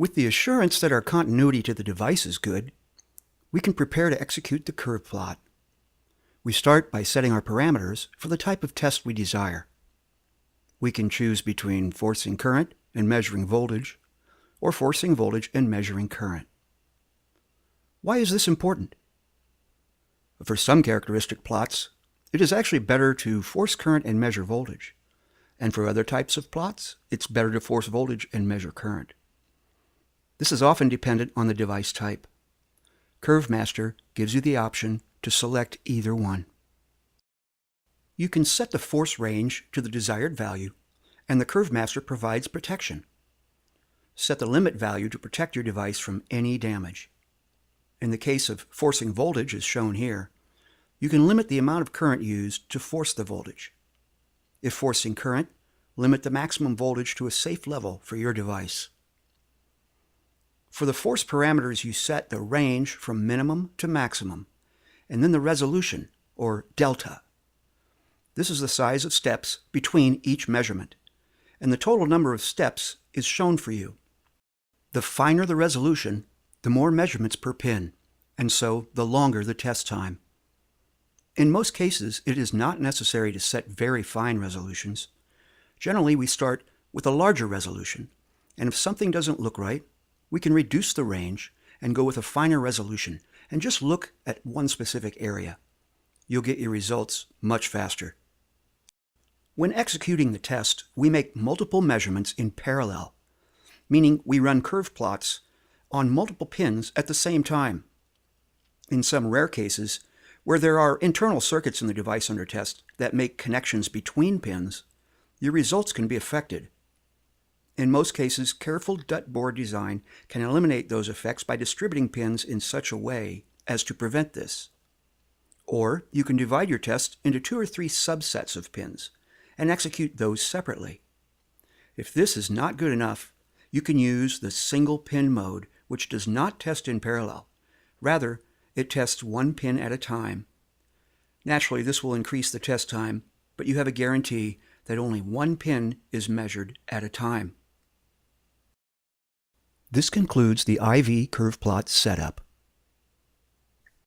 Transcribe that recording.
With the assurance that our continuity to the device is good, we can prepare to execute the curve plot. We start by setting our parameters for the type of test we desire. We can choose between forcing current and measuring voltage, or forcing voltage and measuring current. Why is this important? For some characteristic plots, it is actually better to force current and measure voltage. And for other types of plots, it's better to force voltage and measure current. This is often dependent on the device type. CurveMaster gives you the option to select either one. You can set the force range to the desired value, and the CurveMaster provides protection. Set the limit value to protect your device from any damage. In the case of forcing voltage, as shown here, you can limit the amount of current used to force the voltage. If forcing current, limit the maximum voltage to a safe level for your device. For the force parameters, you set the range from minimum to maximum, and then the resolution, or delta. This is the size of steps between each measurement, and the total number of steps is shown for you. The finer the resolution, the more measurements per pin, and so the longer the test time. In most cases, it is not necessary to set very fine resolutions. Generally, we start with a larger resolution, and if something doesn't look right, we can reduce the range and go with a finer resolution and just look at one specific area. You'll get your results much faster. When executing the test, we make multiple measurements in parallel, meaning we run curve plots on multiple pins at the same time. In some rare cases, where there are internal circuits in the device under test that make connections between pins, your results can be affected. In most cases, careful DUT board design can eliminate those effects by distributing pins in such a way as to prevent this. Or you can divide your test into 2 or 3 subsets of pins and execute those separately. If this is not good enough, you can use the single pin mode, which does not test in parallel. Rather, it tests one pin at a time. Naturally, this will increase the test time, but you have a guarantee that only one pin is measured at a time. This concludes the IV curve plot setup.